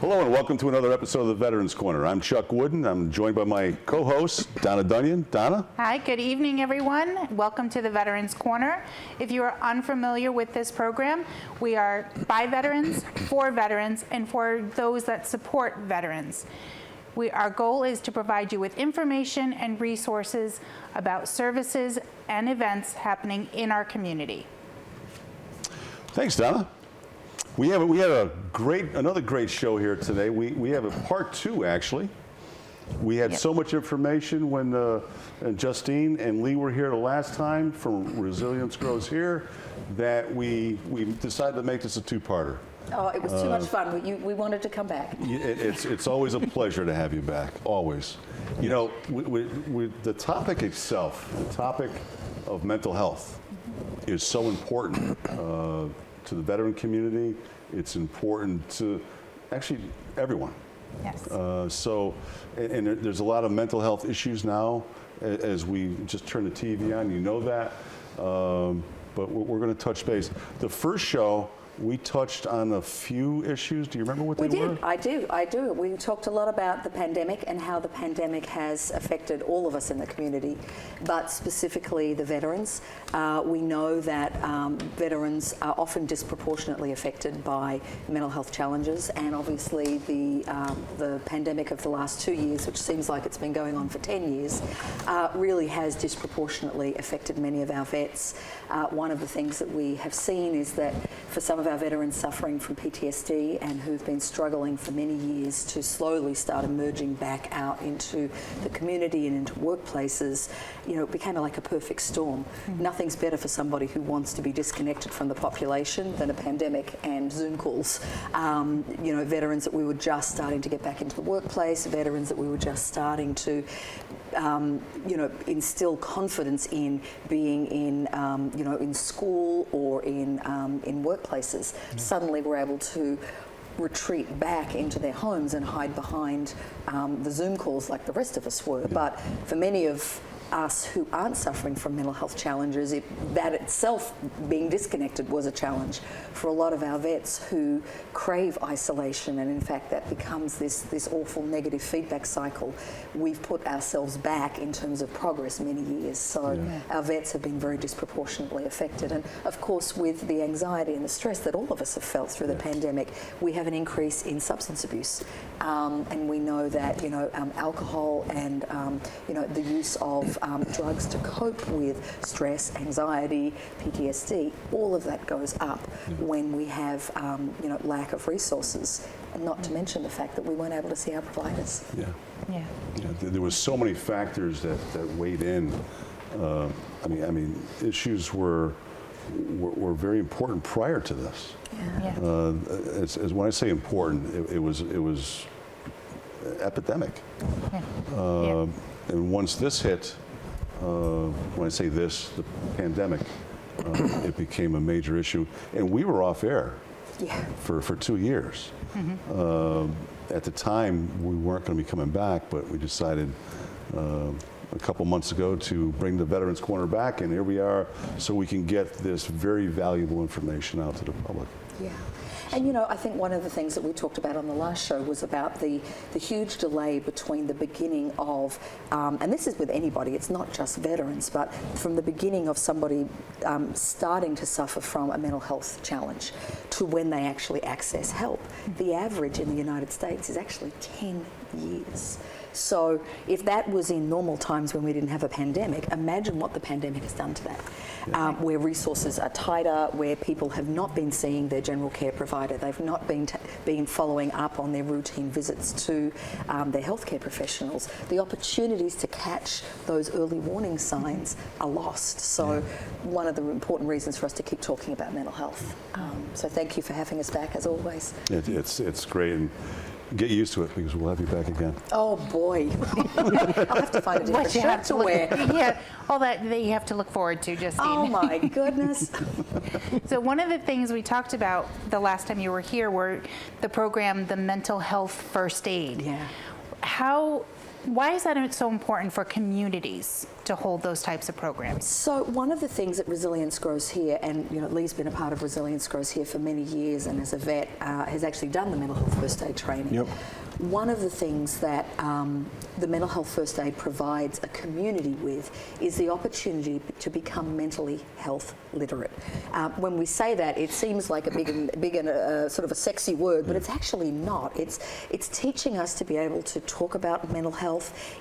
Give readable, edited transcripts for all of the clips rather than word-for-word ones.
Hello and welcome to another episode of the Veterans Corner. I'm Chuck Wooden. I'm joined by my co-host, Donna Dunyan. Donna? Hi, good evening, everyone. Welcome to the Veterans Corner. If you are unfamiliar with this program, we are by veterans, for veterans, and for those that support veterans. Our goal is to provide you with information and resources about services and events happening in our community. Thanks, Donna. We had another great show here today. We have a part two, actually. We had so much information when Justine and Lee were here the last time from Resilience Grows Here that we decided to make this a two-parter. Oh, it was too much fun. We wanted to come back. It's always a pleasure to have you back, always. You know, the topic itself, the topic of mental health is so important to the veteran community. It's important to actually everyone. Yes. And there's a lot of mental health issues now as we just turn the TV on, you know that. But we're going to touch base. The first show, we touched on a few issues. Do you remember what they were? We did. I do. We talked a lot about the pandemic and how the pandemic has affected all of us in the community, but specifically the veterans. We know that veterans are often disproportionately affected by mental health challenges, and obviously the pandemic of the last 2 years, which seems like it's been going on for 10 years, really has disproportionately affected many of our vets. One of the things that we have seen is that for some of our veterans suffering from PTSD and who've been struggling for many years to slowly start emerging back out into the community and into workplaces, you know, it became like a perfect storm. Nothing's better for somebody who wants to be disconnected from the population than a pandemic and Zoom calls. You know, veterans that we were just starting to get back into the workplace, veterans that we were just starting to you know, instill confidence in being in, you know, in school or in workplaces. Suddenly we're able to retreat back into their homes and hide behind the Zoom calls like the rest of us were. But for many of us who aren't suffering from mental health challenges, that itself, being disconnected, was a challenge. For a lot of our vets who crave isolation, and in fact that becomes this awful negative feedback cycle, we've put ourselves back in terms of progress many years. So our vets have been very disproportionately affected. And of course, with the anxiety and the stress that all of us have felt through the pandemic, we have an increase in substance abuse. And we know that, you know, alcohol and, you know, the use of drugs to cope with stress, anxiety, PTSD, all of that goes up when we have, you know, lack of resources, and not to mention the fact that we weren't able to see our providers. There was so many factors that weighed in. I mean, issues were very important prior to this. As when I say important, it was epidemic. And once this hit, when I say this, the pandemic, it became a major issue. And we were off air for 2 years. At the time, we weren't going to be coming back, but we decided a couple months ago to bring the Veterans Corner back, and here we are, so we can get this very valuable information out to the public. And you know, I think one of the things that we talked about on the last show was about the huge delay between the beginning of, and this is with anybody, it's not just veterans, but from the beginning of somebody starting to suffer from a mental health challenge to when they actually access help. The average in the United States is actually 10 years. So if that was in normal times when we didn't have a pandemic, imagine what the pandemic has done to that. Where resources are tighter, where people have not been seeing their general care provider, they've not been following up on their routine visits to their healthcare professionals. The opportunities to catch those early warning signs are lost. So one of the important reasons for us to keep talking about mental health. So thank you for having us back, as always. It's great. And get used to it, because we'll have you back again. Oh boy. I'll have to find a different shirt to wear. All that you have to look forward to, Justine. Oh my goodness. So one of the things we talked about the last time you were here were the program, the Mental Health First Aid. why is that so important for communities to hold those types of programs? So one of the things that Resilience Grows Here, and Lee's been a part of Resilience Grows Here for many years, and as a vet has actually done the mental health first aid training. Yep. One of the things that the mental health first aid provides a community with is the opportunity to become mentally health literate. When we say that, it seems like a big and sort of a sexy word, but it's actually not. It's teaching us to be able to talk about mental health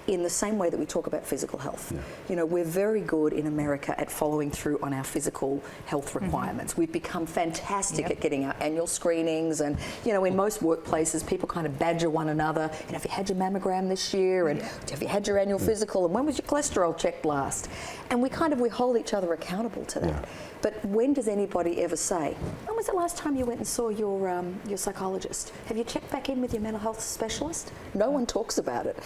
in the same way that we talk about physical health. Yeah. We're very good in America at following through on our physical health requirements. We've become fantastic at getting our annual screenings, and in most workplaces people kind of badger one another. Have you had your mammogram this year? And have you had your annual physical? And when was your cholesterol checked last? And we hold each other accountable to that. Yeah. But when does anybody ever say, when was the last time you went and saw your psychologist? Have you checked back in with your mental health specialist? No one talks about it.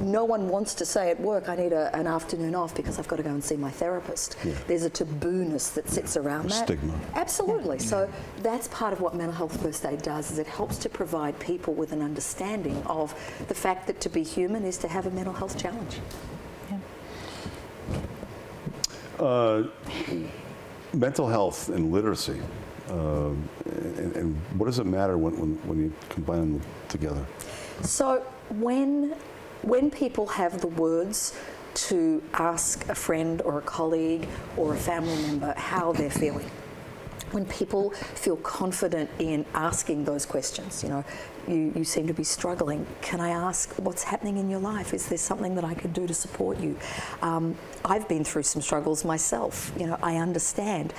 No one wants to say at work, I need an afternoon off because I've got to go and see my therapist. Yeah. There's a taboo-ness that sits around that. Stigma. Absolutely. Yeah. So that's part of what mental health first aid does, is it helps to provide people with an understanding of the fact that to be human is to have a mental health challenge. Yeah. Mental health and literacy, and what does it matter when you combine them together? So when people have the words to ask a friend or a colleague or a family member how they're feeling, when people feel confident in asking those questions, you seem to be struggling. Can I ask what's happening in your life? Is there something that I could do to support you? I've been through some struggles myself. I understand.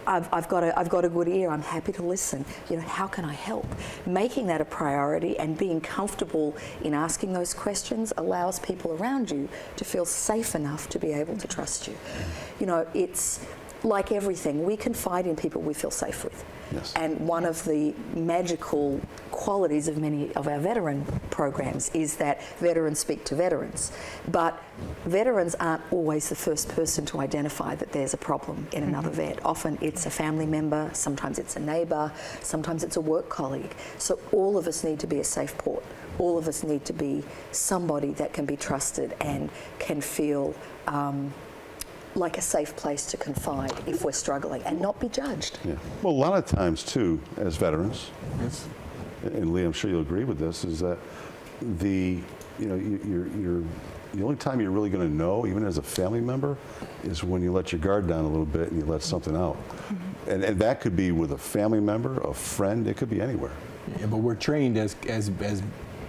I've got a good ear. I'm happy to listen. How can I help? Making that a priority and being comfortable in asking those questions allows people around you to feel safe enough to be able to trust you. It's like everything, we confide in people we feel safe with. Yes. And one of the magical qualities of many of our veteran programs is that veterans speak to veterans. But veterans aren't always the first person to identify that there's a problem in another vet. Often it's a family member, sometimes it's a neighbour, sometimes it's a work colleague. So all of us need to be a safe port. All of us need to be somebody that can be trusted and can feel like a safe place to confide if we're struggling and not be judged. Yeah. Well, a lot of times too, as veterans, and Lee, I'm sure you'll agree with this, is that the only time you're really going to know, even as a family member, is when you let your guard down a little bit and you let something out. Mm-hmm. And that could be with a family member, a friend, it could be anywhere. Yeah, but we're trained as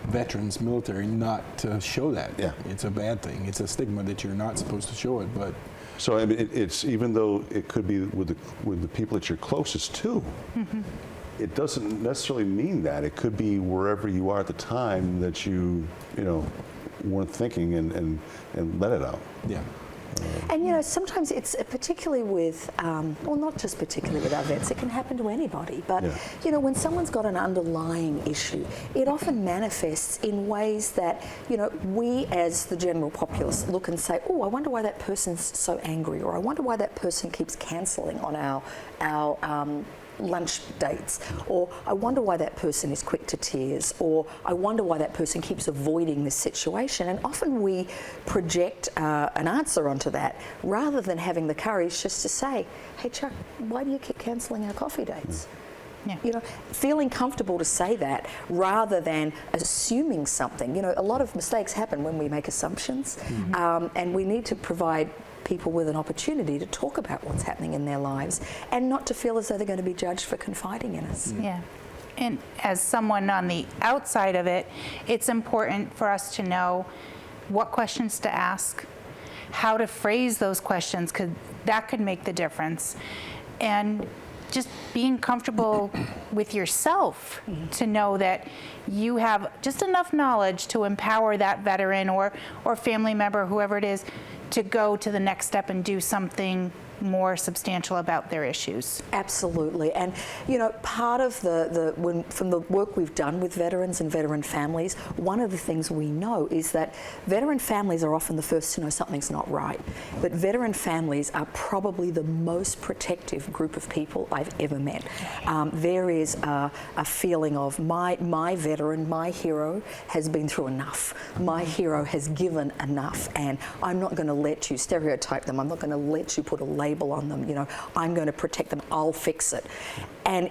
veterans, military, not to show that. Yeah. It's a bad thing. It's a stigma that you're not supposed to show it, but so I mean, it's even though it could be with the people that you're closest to, it doesn't necessarily mean that. It could be wherever you are at the time that you weren't thinking and let it out. Yeah. And sometimes it's particularly with, well, not just particularly with our vets, it can happen to anybody, but when someone's got an underlying issue, it often manifests in ways that, we as the general populace look and say, oh, I wonder why that person's so angry, or I wonder why that person keeps cancelling on our lunch dates, or I wonder why that person is quick to tears, or I wonder why that person keeps avoiding this situation. And often we project an answer onto that rather than having the courage just to say, hey Chuck, why do you keep cancelling our coffee dates? Yeah. Feeling comfortable to say that rather than assuming something. A lot of mistakes happen when we make assumptions, and we need to provide people with an opportunity to talk about what's happening in their lives and not to feel as though they're going to be judged for confiding in us. Yeah. And as someone on the outside of it, it's important for us to know what questions to ask, how to phrase those questions, because that could make the difference. And just being comfortable with yourself to know that you have just enough knowledge to empower that veteran or family member, whoever it is, to go to the next step and do something more substantial about their issues. Absolutely. And, you know, part of from the work we've done with veterans and veteran families, one of the things we know is that veteran families are often the first to know something's not right. But veteran families are probably the most protective group of people I've ever met. There is a feeling of my veteran, my hero, has been through enough. My hero has given enough, and I'm not going to let you stereotype them. I'm not going to let you put a label on them. You know, I'm going to protect them. I'll fix it. And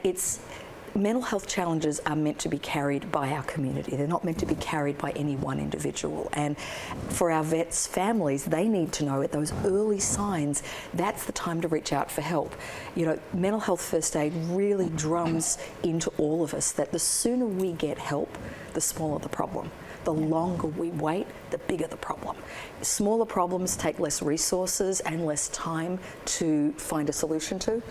mental health challenges are meant to be carried by our community. They're not meant to be carried by any one individual. And for our vets' families, they need to know at those early signs, that's the time to reach out for help. You know, mental health first aid really drums into all of us that the sooner we get help, the smaller the problem. The longer we wait, the bigger the problem. Smaller problems take less resources and less time to find a solution to.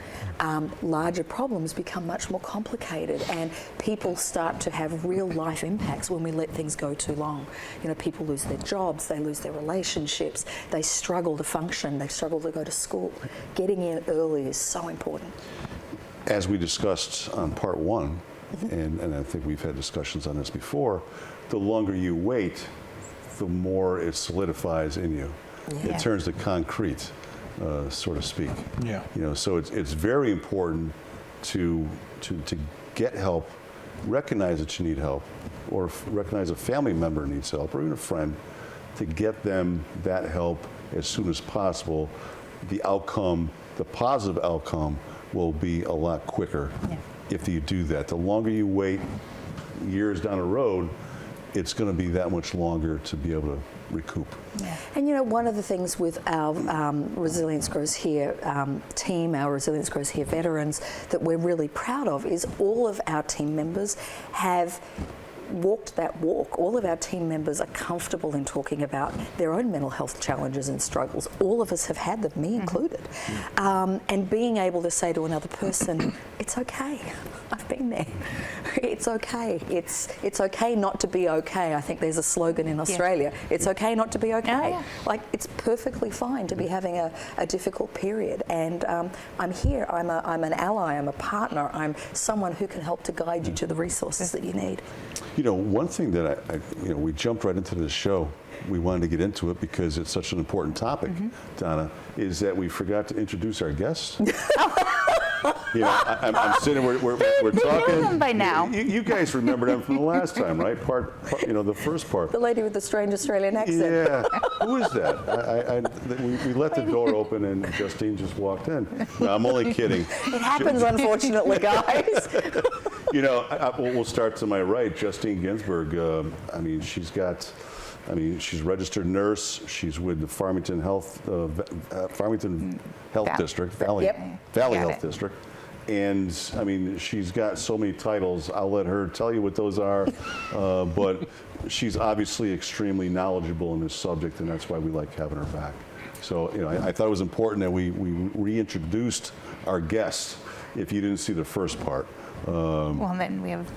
Larger problems become much more complicated, and people start to have real life impacts when we let things go too long. You know, people lose their jobs, they lose their relationships, they struggle to function, they struggle to go to school. Getting in early is so important. As we discussed on part one, and I think we've had discussions on this before, the longer you wait, the more it solidifies in you. Yeah. It turns to concrete, so to speak. Yeah. You know, so it's very important to get help, recognize that you need help, or recognize a family member needs help, or even a friend, to get them that help as soon as possible. The outcome, the positive outcome, will be a lot quicker if you do that. The longer you wait, years down the road, it's going to be that much longer to be able to recoup. Yeah. And you know, one of the things with our Resilience Grows Here team, our Resilience Grows Here veterans, that we're really proud of is all of our team members have walked that walk. All of our team members are comfortable in talking about their own mental health challenges and struggles. All of us have had them, me included. And being able to say to another person, it's okay, I've been there. It's okay. It's okay not to be okay. I think there's a slogan in Australia. It's okay not to be okay. Like, it's perfectly fine to be having a difficult period. And I'm here. I'm an ally. I'm a partner. I'm someone who can help to guide you to the resources that you need. You know, one thing that we jumped right into this show. We wanted to get into it because it's such an important topic, Donna, is that we forgot to introduce our guests. You know, I'm sitting, we're talking. You know them by now. You guys remember them from the last time, right? The first part. The lady with the strange Australian accent. Yeah. Who is that? We let the door open and Justine just walked in. No, I'm only kidding. It happens, unfortunately, guys. You know, we'll start to my right. Justine Ginsburg. She's a registered nurse. She's with the Farmington Health District, Valley Health District. And I mean, she's got so many titles. I'll let her tell you what those are. But she's obviously extremely knowledgeable in this subject, and that's why we like having her back. So, you know, I thought it was important that we reintroduced our guests. If you didn't see the first part. Well, then we have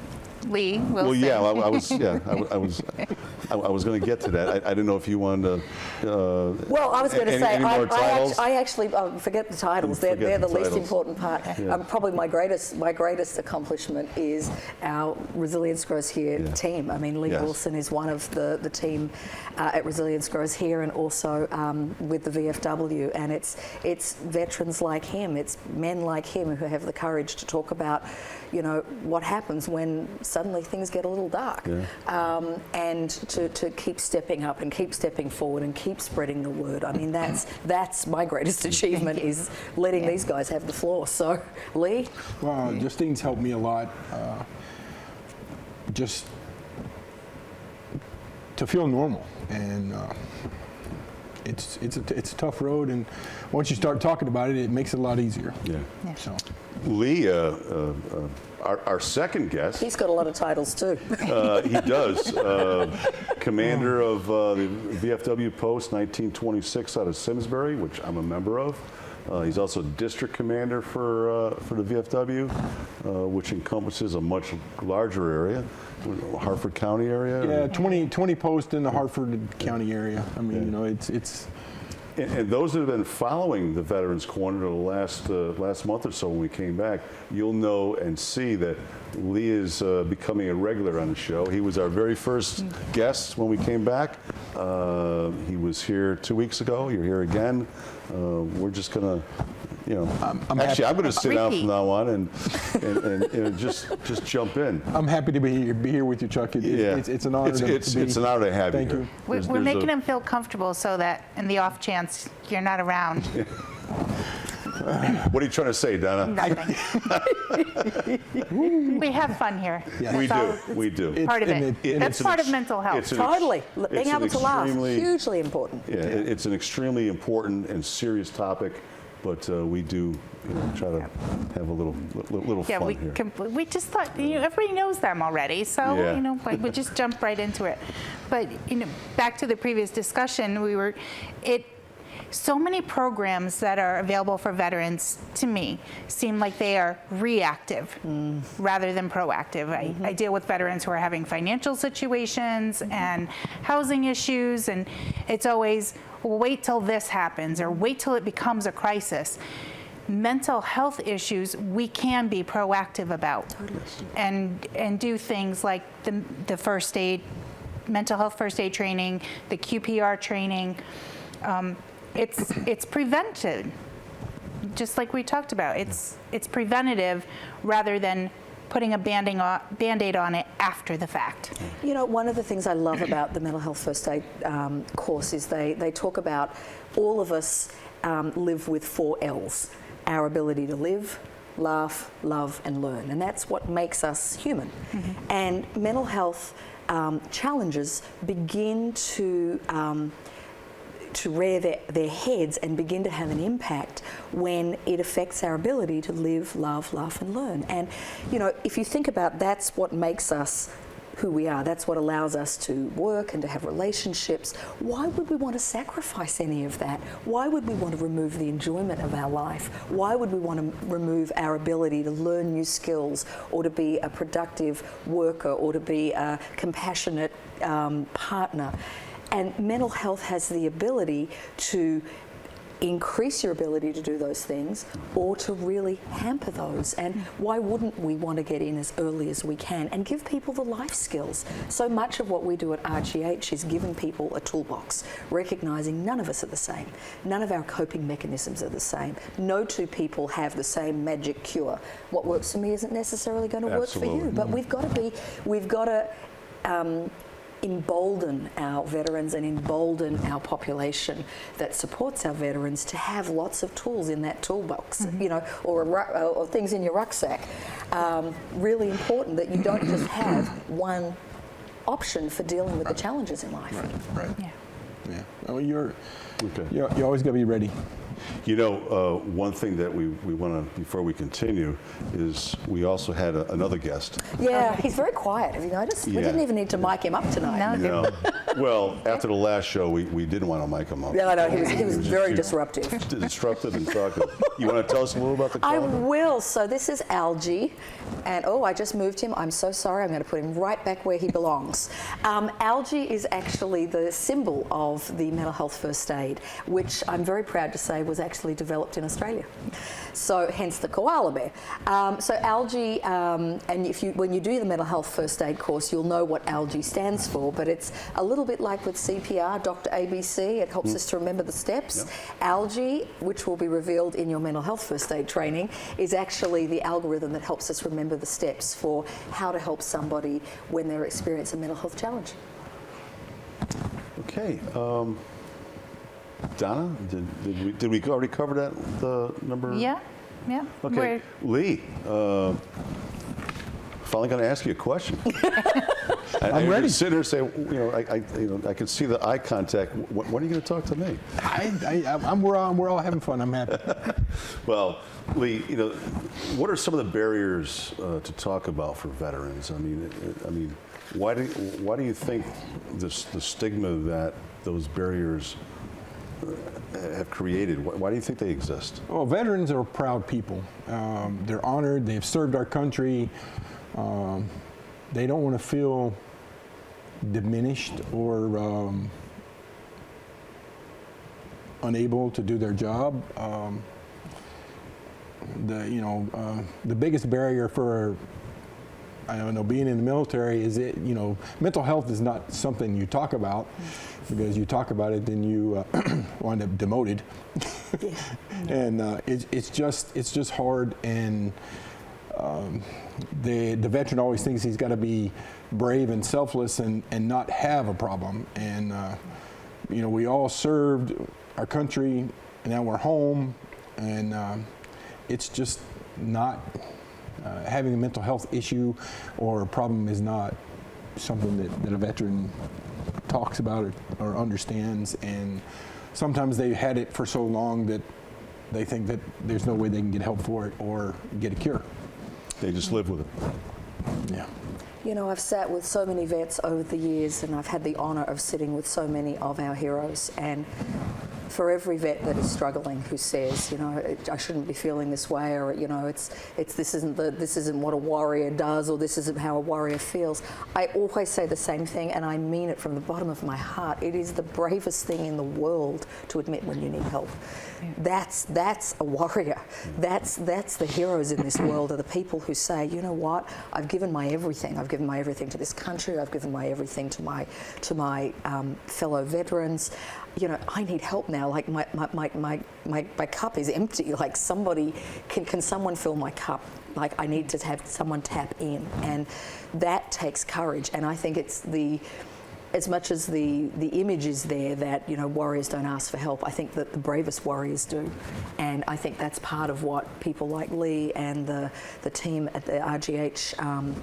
Lee Wilson. Well, yeah, I was going to get to that. I didn't know if you wanted to. Well, I was going to say, I I actually forget the titles. They're the least important part. Yeah. Probably my greatest accomplishment is our Resilience Grows Here team. I mean, Lee Wilson is one of the team at Resilience Grows Here, and also with the VFW. And it's veterans like him, it's men like him who have the courage to talk about, you know, what happens when suddenly things get a little dark, and to keep stepping up and keep stepping forward and keep spreading the word. I mean, that's my greatest achievement, is letting these guys have the floor. So, Lee? Well, Justine's helped me a lot, just to feel normal, and it's a tough road, and once you start talking about it, it makes it a lot easier. Yeah. So, Lee, our second guest. He's got a lot of titles too. He does. Commander of the VFW Post 1926 out of Simsbury, which I'm a member of. He's also district commander for the VFW, which encompasses a much larger area, Hartford County area. yeah, 20 posts in the Hartford County area. I mean, you know, it's And those that have been following the Veterans Corner the last month or so when we came back, you'll know and see that Lee is becoming a regular on the show. He was our very first guest when we came back. He was here 2 weeks ago. You're here again. We're just going to, I'm going to sit down from now on and just jump in. I'm happy to be here with you, Chuck. It's an honor to be. It's an honor to have Thank you here. you. We're making him feel comfortable so that in the off chance you're not around. What are you trying to say, Donna? Nothing. We have fun here. Yeah. We do. Part of it. That's part of mental health. Totally. Being able to laugh, hugely important. Yeah, it's an extremely important and serious topic, but we do try to have a little fun here. We just thought, everybody knows them already, so, we just jump right into it. But, back to the previous discussion, so many programs that are available for veterans, to me, seem like they are reactive rather than proactive. I deal with veterans who are having financial situations and housing issues, and it's always, wait till this happens or wait till it becomes a crisis. Mental health issues we can be proactive about and do things like the first aid, mental health first aid training, the QPR training. It's prevented, just like we talked about. It's preventative rather than putting a Band-Aid on it after the fact. One of the things I love about the mental health first aid course is they talk about all of us live with 4 L's. Our ability to live, laugh, love, and learn. And that's what makes us human. And mental health challenges begin to rear their heads and begin to have an impact when it affects our ability to live, love, laugh, and learn. And, if you think about that's what makes us who we are, that's what allows us to work and to have relationships, why would we want to sacrifice any of that? Why would we want to remove the enjoyment of our life? Why would we want to remove our ability to learn new skills or to be a productive worker or to be a compassionate partner? And mental health has the ability to increase your ability to do those things or to really hamper those. And why wouldn't we want to get in as early as we can and give people the life skills? So much of what we do at RGH is giving people a toolbox, recognizing none of us are the same. None of our coping mechanisms are the same. No two people have the same magic cure. What works for me isn't necessarily going to work for you. But we've got to embolden our veterans and embolden our population that supports our veterans to have lots of tools in that toolbox, or things in your rucksack. Really important that you don't just have one option for dealing with the challenges in life. Right. Yeah. Well, you always got to be ready. One thing that we want to, before we continue, is we also had another guest. Yeah, he's very quiet. Have you noticed? We didn't even need to mic him up tonight. No. Well, after the last show, we didn't want to mic him up. No, he was very disruptive. Disruptive and talkative. You want to tell us a little about the I calendar? will. So this is Algie. And I just moved him. I'm so sorry. I'm going to put him right back where he belongs. Algie is actually the symbol of the mental health first aid, which I'm very proud to say was actually developed in Australia. So hence the koala bear. So Algie, and when you do the mental health first aid course, you'll know what Algie stands for, but it's a little bit like with CPR, Dr. ABC. It helps us to remember the steps. Algie, which will be revealed in your mental health first aid training, is actually the algorithm that helps us remember the steps for how to help somebody when they're experiencing a mental health challenge. Okay. Donna, did we already cover the number? Yeah. Okay. Lee, finally going to ask you a question. I'm ready. Sit here and say, I can see the eye contact. When are you going to talk to me? We're all having fun. I'm happy. Well, Lee, what are some of the barriers to talk about for veterans? I mean, why do you think the stigma that those barriers have created? Why do you think they exist? Well, veterans are proud people. They're honored. They've served our country. They don't want to feel diminished or unable to do their job. The biggest barrier for, I don't know, being in the military is mental health is not something you talk about, because you talk about it, then you wind up demoted. And it's just hard, and the veteran always thinks he's got to be brave and selfless and not have a problem. And we all served our country, and now we're home, and it's just not having a mental health issue or a problem is not something that a veteran talks about or understands. And sometimes they've had it for so long that they think that there's no way they can get help for it or get a cure. They just live with it. Yeah. I've sat with so many vets over the years, and I've had the honour of sitting with so many of our heroes. And for every vet that is struggling, who says, I shouldn't be feeling this way, or this isn't what a warrior does, or this isn't how a warrior feels, I always say the same thing, and I mean it from the bottom of my heart. It is the bravest thing in the world to admit when you need help. That's a warrior. That's the heroes in this world, are the people who say, you know what, I've given my everything. I've given my everything to this country. I've given my everything to my fellow veterans. I need help now. Like my cup is empty. Like somebody, can someone fill my cup? Like I need to have someone tap in, and that takes courage. And I think it's as much as the image is there that warriors don't ask for help, I think that the bravest warriors do, and I think that's part of what people like Lee and the team at the RGH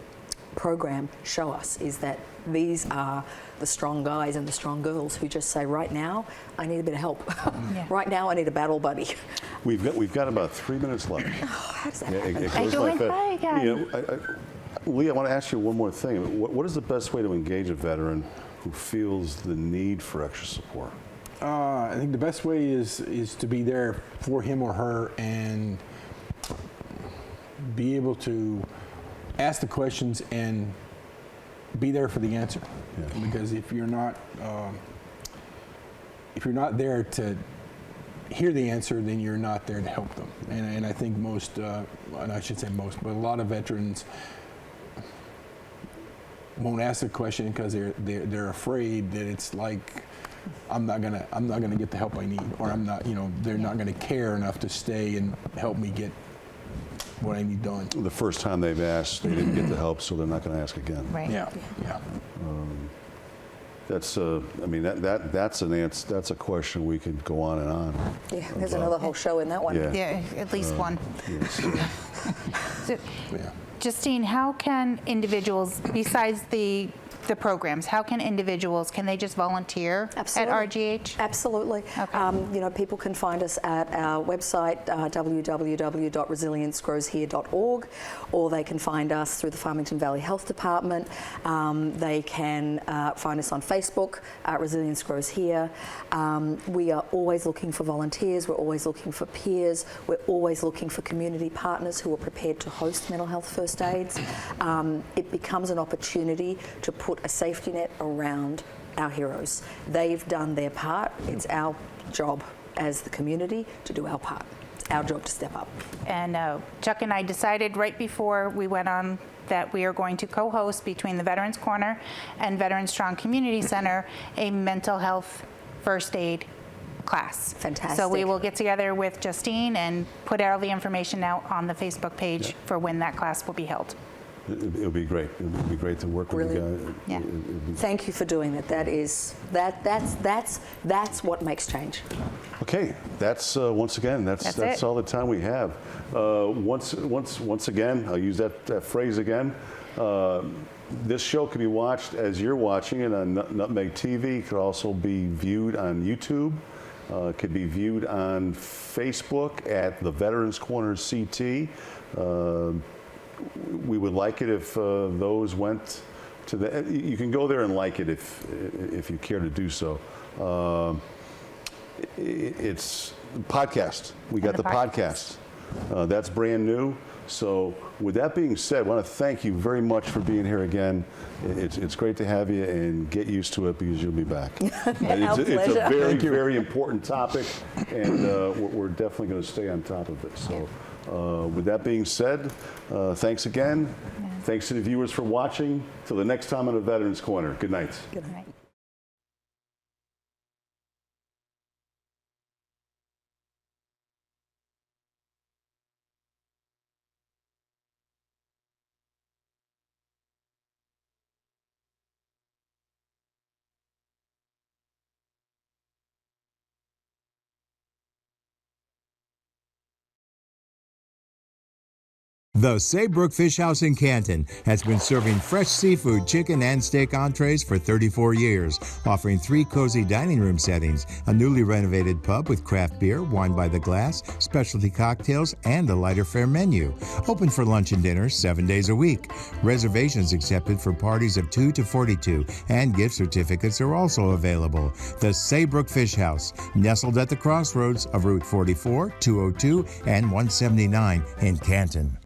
program show us, is that these are the strong guys and the strong girls who just say, right now I need a bit of help. Yeah. Right now I need a battle buddy. We've got about 3 minutes left. Oh, how does that Yeah, happen? it goes like that. Hi again. Lee, I want to ask you one more thing. What is the best way to engage a veteran who feels the need for extra support? I think the best way is to be there for him or her and be able to ask the questions and be there for the answer. Yeah. Because if you're not there to hear the answer, then you're not there to help them. And I think most, and I should say most, but a lot of veterans won't ask the question because they're afraid that it's like, I'm not gonna get the help I need, or I'm not, they're not gonna care enough to stay and help me get what I need done. The first time they've asked, they didn't get the help, so they're not going to ask again. Right. Yeah. That's that's an answer. That's a question we could go on and on. Yeah, there's another whole show in that one. Yeah. Yeah, at least one. Yes. So, Yeah. Justine, how can individuals, besides the programs, can they just volunteer Absolutely. at RGH? Absolutely. Okay. People can find us at our website, www.resiliencegrowshere.org, or they can find us through the Farmington Valley Health Department. They can find us on Facebook, Resilience Grows Here. We are always looking for volunteers. We're always looking for peers. We're always looking for community partners who are prepared to host mental health first aids. It becomes an opportunity to put a safety net around our heroes. They've done their part. It's our job as the community to do our part. It's our job to step up. And Chuck and I decided right before we went on that we are going to co-host between the Veterans Corner and Veterans Strong Community Center a mental health first aid class. Fantastic. So we will get together with Justine and put all the information out on the Facebook page for when that class will be held. It'll be great. It'll be great to work with you guys. Yeah. Thank you for doing that. That's what makes change. Okay, that's once again. That's it. all the time we have. Once again, I'll use that phrase again. This show can be watched as you're watching it on Nutmeg TV. It could also be viewed on YouTube. It could be viewed on Facebook at the Veterans Corner CT. We would like it if those went to the. You can go there and like it if you care to do so. It's podcast. We got the podcast. That's brand new. So with that being said, I want to thank you very much for being here again. It's great to have you, and get used to it because you'll be back. It's a very, very important topic, and we're definitely going to stay on top of it. So with that being said, thanks again. Thanks to the viewers for watching. Till the next time on the Veterans Corner. Good night. Good night. The Saybrook Fish House in Canton has been serving fresh seafood, chicken, and steak entrees for 34 years, offering 3 cozy dining room settings, a newly renovated pub with craft beer, wine by the glass, specialty cocktails, and a lighter fare menu. Open for lunch and dinner 7 days a week. Reservations accepted for parties of 2 to 42, and gift certificates are also available. The Saybrook Fish House, nestled at the crossroads of Route 44, 202, and 179 in Canton.